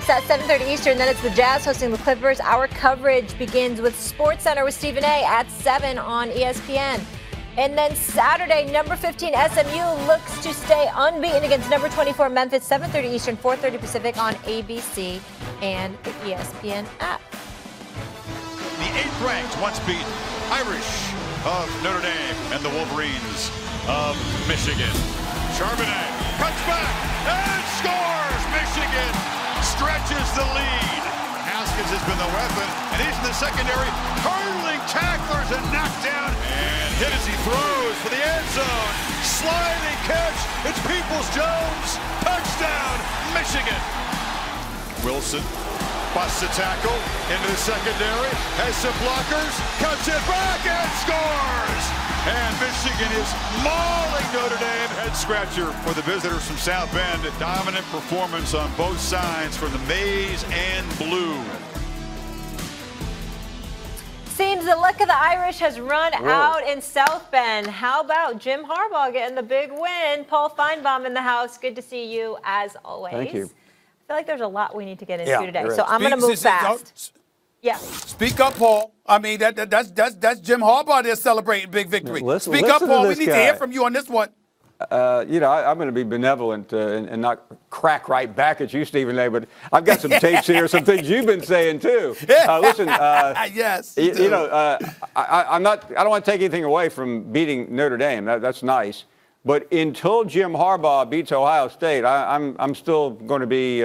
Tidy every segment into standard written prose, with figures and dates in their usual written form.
Celtics at 7:30 Eastern. Then it's the Jazz hosting the Clippers. Our coverage begins with SportsCenter with Stephen A. at 7 on ESPN. And then Saturday, number 15 SMU looks to stay unbeaten against number 24 Memphis, 7:30 Eastern, 4:30 Pacific on ABC and the ESPN app. The 8th-ranked, once beaten Irish of Notre Dame and the Wolverines of Michigan. Charbonnet cuts back and scores! Michigan stretches the lead. Haskins has been the weapon, and he's in the secondary, hurling tacklers and knocked down, and hit as he throws for the end zone. Sliding catch, it's Peoples-Jones. Touchdown, Michigan. Wilson busts a tackle into the secondary, has some blockers, cuts it back and scores! And Michigan is mauling Notre Dame. Head scratcher for the visitors from South Bend. Dominant performance on both sides for the maize and blue. Seems the luck of the Irish has run out in South Bend. How about Jim Harbaugh getting the big win? Paul Finebaum in the house. Good to see you as always. Thank you. I feel like there's a lot we need to get into today, so I'm Speak- going to move fast. Yeah. Speak up, Paul. I mean, that's Jim Harbaugh there celebrating big victory. Speak up, listen Paul. to We this need to guy. hear from you on this one. I'm going to be benevolent and not crack right back at you, Stephen A. But I've got some tapes here, some things you've been saying too. Listen, yes. I don't want to take anything away from beating Notre Dame. That's nice. But until Jim Harbaugh beats Ohio State, I'm still going to be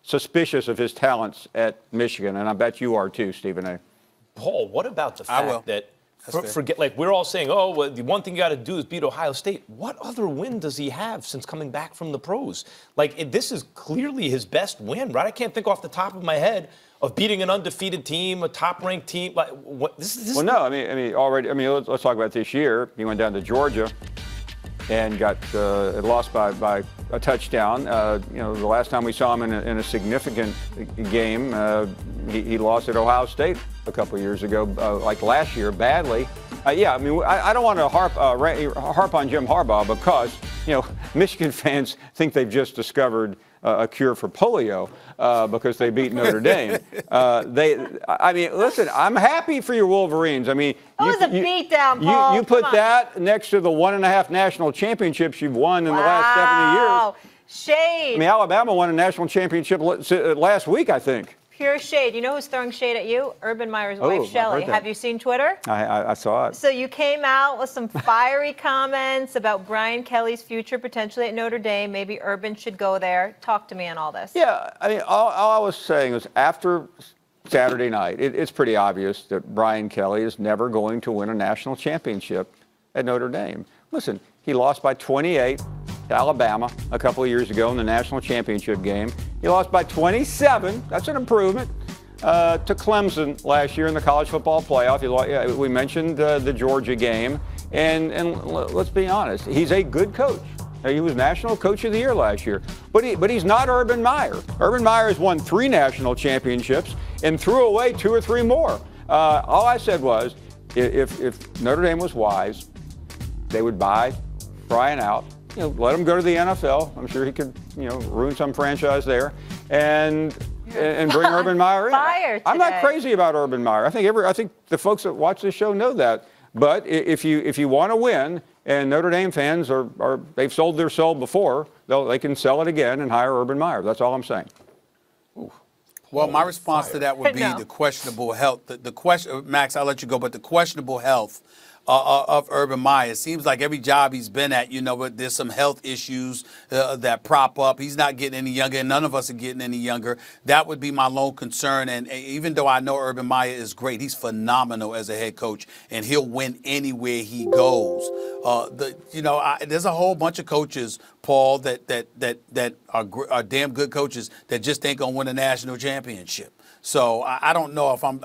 suspicious of his talents at Michigan, and I bet you are too, Stephen A. Paul, what about the fact that forget, like we're all saying, oh, well, the one thing you got to do is beat Ohio State. What other win does he have since coming back from the pros? Like, this is clearly his best win, right? I can't think off the top of my head of beating an undefeated team, a top-ranked team. Like, what? This Well, no, I mean, already. I mean, let's talk about this year. He went down to Georgia and got lost by a touchdown. The last time we saw him in a significant game, he lost at Ohio State a couple of years ago, like last year, badly. I don't want to harp on Jim Harbaugh because, Michigan fans think they've just discovered a cure for polio because they beat Notre Dame. Listen, I'm happy for your Wolverines. I mean, It was a beatdown, Paul. You put that next to the 1.5 national championships you've won in the last 70 years. Shade. I mean, Alabama won a national championship last week, I think. Pure shade. You know who's throwing shade at you? Urban Meyer's wife, Shelley. Have you seen Twitter? I saw it. So you came out with some fiery comments about Brian Kelly's future potentially at Notre Dame. Maybe Urban should go there. Talk to me on all this. Yeah, I mean, all I was saying was after Saturday night, it's pretty obvious that Brian Kelly is never going to win a national championship at Notre Dame. Listen, he lost by 28 to Alabama a couple of years ago in the national championship game. He lost by 27. That's an improvement. To Clemson last year in the college football playoff. We mentioned the Georgia game. And let's be honest, he's a good coach. He was National Coach of the Year last year. But he's not Urban Meyer. Urban Meyer has won 3 national championships and threw away 2 or 3 more. All I said was, if Notre Dame was wise, they would buy Brian out. Let him go to the NFL. I'm sure he could, ruin some franchise there, and bring Urban Meyer in. I'm not crazy about Urban Meyer. I think the folks that watch this show know that. But if you want to win, and Notre Dame fans they've sold their soul before, they can sell it again and hire Urban Meyer. That's all I'm saying. Ooh. Well, my response to that would be the questionable health. The question, Max, I'll let you go, but the questionable health of Urban Meyer. It seems like every job he's been at, but there's some health issues that prop up. He's not getting any younger, and none of us are getting any younger. That would be my lone concern. And even though I know Urban Meyer is great, he's phenomenal as a head coach, and he'll win anywhere he goes. There's a whole bunch of coaches, Paul, that are damn good coaches that just ain't gonna win a national championship. So I don't know if I'm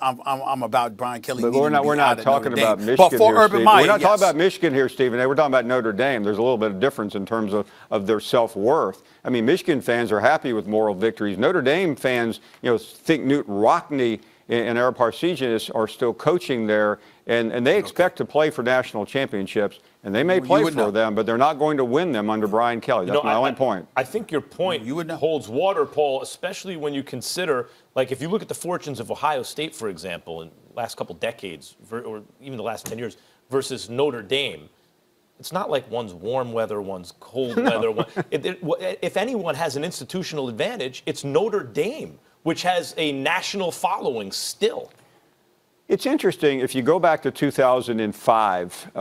about Brian Kelly. But we're not talking about Michigan but for here, Urban Meyer, we're not talking about Michigan here, Stephen. We're talking about Notre Dame. There's a little bit of difference in terms of their self-worth. I mean, Michigan fans are happy with moral victories. Notre Dame fans, think Knute Rockne and Ara Parseghian are still coaching there, and they expect to play for national championships. And they may play for them, but they're not going to win them under Brian Kelly. That's my only point. I think your point holds water, Paul, especially when you consider, like, if you look at the fortunes of Ohio State, for example, in the last couple decades, or even the last 10 years, versus Notre Dame. It's not like one's warm weather, one's cold weather. If anyone has an institutional advantage, it's Notre Dame, which has a national following still. It's interesting. If you go back to 2005,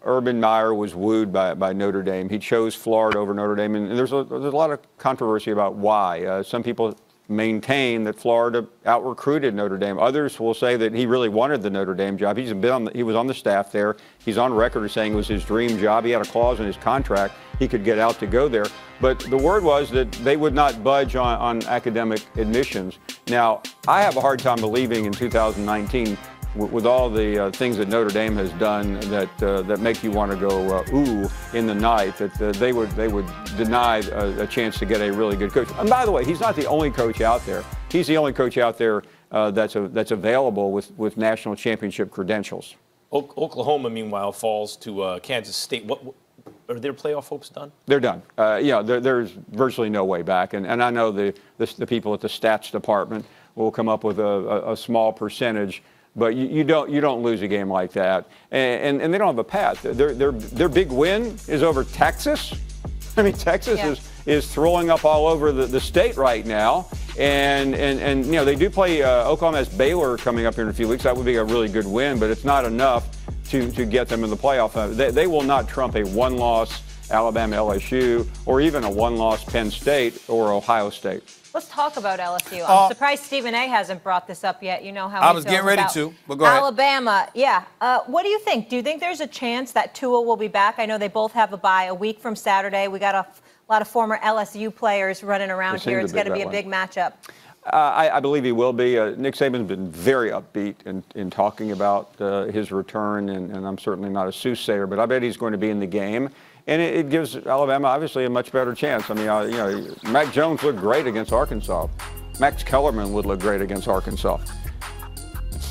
Urban Meyer was wooed by Notre Dame. He chose Florida over Notre Dame, and there's a lot of controversy about why. Some people maintain that Florida out-recruited Notre Dame. Others will say that he really wanted the Notre Dame job. He was on the staff there. He's on record as saying it was his dream job. He had a clause in his contract he could get out to go there. But the word was that they would not budge on academic admissions. Now, I have a hard time believing in 2019, with all the things that Notre Dame has done that make you want to go ooh in the night, that they would deny a chance to get a really good coach. And by the way, he's not the only coach out there. He's the only coach out there that's available with national championship credentials. Oklahoma, meanwhile, falls to Kansas State. What are their playoff hopes done? They're done. There's virtually no way back. And I know the people at the stats department will come up with a small percentage. But you don't lose a game like that, and they don't have a path. Their big win is over Texas. I mean, Texas is throwing up all over the state right now, and they do play Oklahoma has Baylor coming up here in a few weeks. That would be a really good win, but it's not enough to get them in the playoff. They will not trump a one-loss Alabama, LSU, or even a one-loss Penn State or Ohio State. Let's talk about LSU. I'm surprised Stephen A. hasn't brought this up yet. You know how I was getting ready to, but go ahead. Alabama, yeah. What do you think? Do you think there's a chance that Tua will be back? I know they both have a bye a week from Saturday. We got a lot of former LSU players running around here. It's going to be a big matchup. I believe he will be. Nick Saban's been very upbeat in talking about his return, and I'm certainly not a soothsayer, but I bet he's going to be in the game. And it gives Alabama, obviously, a much better chance. I mean, Mac Jones looked great against Arkansas. Max Kellerman would look great against Arkansas.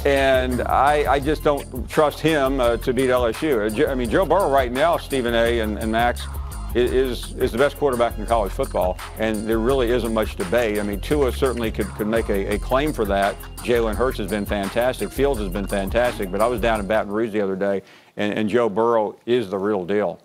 And I just don't trust him to beat LSU. I mean, Joe Burrow right now, Stephen A. and Max, is the best quarterback in college football. And there really isn't much debate. I mean, Tua certainly could make a claim for that. Jalen Hurts has been fantastic. Fields has been fantastic. But I was down in Baton Rouge the other day, and Joe Burrow is the real deal.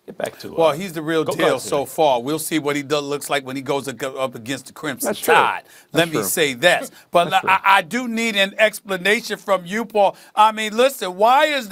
Get back to well, he's the real deal so far. We'll see what he looks like when he goes up against the Crimson That's Tide. Let me true. say that. But I do need an explanation from you, Paul. I mean, listen, why is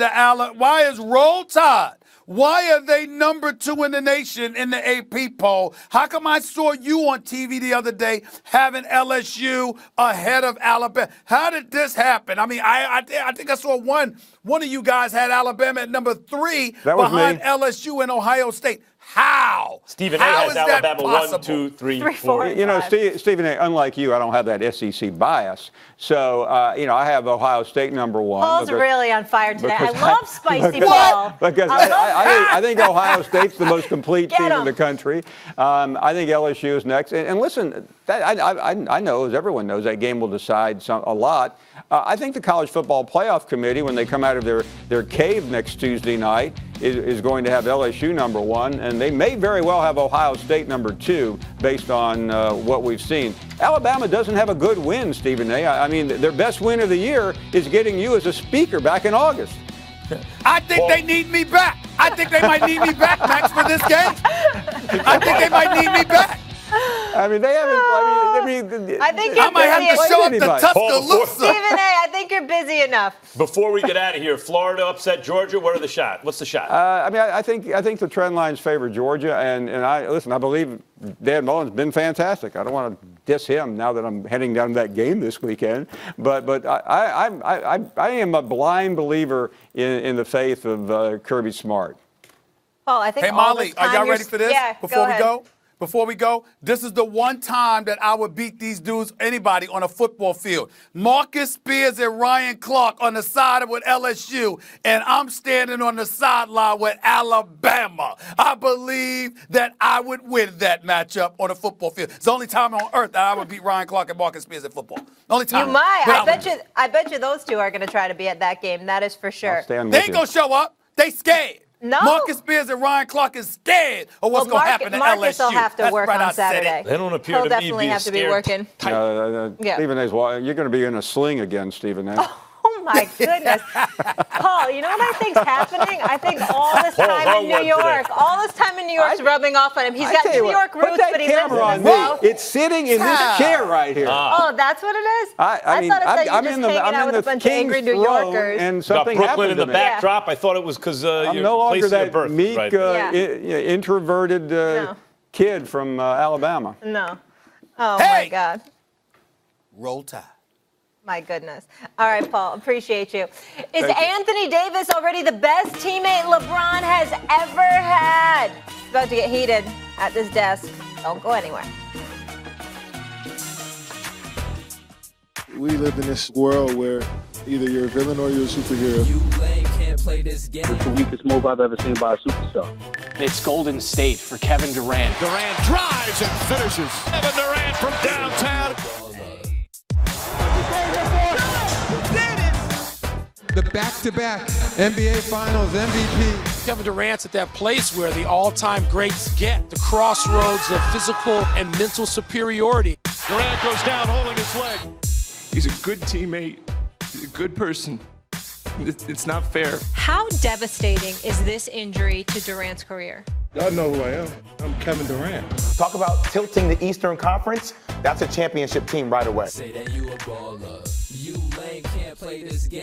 Roll Tide? Why are they number 2 in the nation in the AP poll? How come I saw you on TV the other day having LSU ahead of Alabama? How did this happen? I mean, I think I saw one of you guys had Alabama at number 3 behind LSU and Ohio State. How? Stephen A. has Alabama 1, 2, 3, 4. You know, Stephen A., unlike you, I don't have that SEC bias. So, I have Ohio State number 1. Paul's really on fire today. I love spicy Paul. Because I think Ohio State's the most complete team in the country. I think LSU is next. And listen, I know, as everyone knows, that game will decide a lot. I think the College Football Playoff Committee, when they come out of their cave next Tuesday night, is going to have LSU number 1, and they may very well have Ohio State number 2 based on what we've seen. Alabama doesn't have a good win, Stephen A. I mean, their best win of the year is getting you as a speaker back in August. I think they need me back. I think they might need me back, Max, for this game. I think they might need me back. I mean, they haven't. I think you're I might have to show up to Tuscaloosa. Stephen A., I think you're busy enough. Before we get out of here, Florida upset Georgia. What's the shot? I think the trend lines favor Georgia, and I believe Dan Mullen's been fantastic. I don't want to diss him now that I'm heading down to that game this weekend, but I am a blind believer in the faith of Kirby Smart. Paul, I think. Hey, Molly, are y'all ready for this? Yeah, before we go? before we go, this is the one time that I would beat these dudes, anybody, on a football field. Marcus Spears and Ryan Clark on the side with LSU, and I'm standing on the sideline with Alabama. I believe that I would win that matchup on a football field. It's the only time on earth that I would beat Ryan Clark and Marcus Spears at football. Only time. You might. I bet you those two are going to try to be at that game. That is for sure. They ain't going to show up. They scared. No. Marcus Spears and Ryan Clark is scared of what's going to happen to Marcus LSU. will have to work on Saturday. They don't appear He'll to definitely be have to be working. Yeah. Stephen A's, you're going to be in a sling again, Stephen A. Oh, my goodness. Paul, you know what I think's happening? I think all this time in New York, is rubbing off on him. He's got New York roots, but he lives in the South. It's sitting in this chair right here. Oh, that's what it is? I mean, thought it said I'm you in just hanging out with a bunch of angry New Yorkers. And something got Brooklyn happened in the to me. backdrop. I thought it was because I'm you're no longer placing your that birth. meek, Right. introverted kid from Alabama. No. Oh, Hey! my God. Roll Tide. My goodness. All right, Paul, appreciate you. Is Anthony Davis already the best teammate LeBron has ever had? It's about to get heated at this desk. Don't go anywhere. We live in this world where either you're a villain or you're a superhero. You lame, can't play this game. It's the weakest move I've ever seen by a superstar. It's Golden State for Kevin Durant. Durant drives and finishes. Kevin Durant from downtown. The back-to-back NBA Finals MVP. Kevin Durant's at that place where the all-time greats get, the crossroads of physical and mental superiority. Durant goes down holding his leg. He's a good teammate. He's a good person. It's not fair. How devastating is this injury to Durant's career? Y'all know who I am. I'm Kevin Durant. Talk about tilting the Eastern Conference. That's a championship team right away. Say that you a baller. You lame, can't play this game.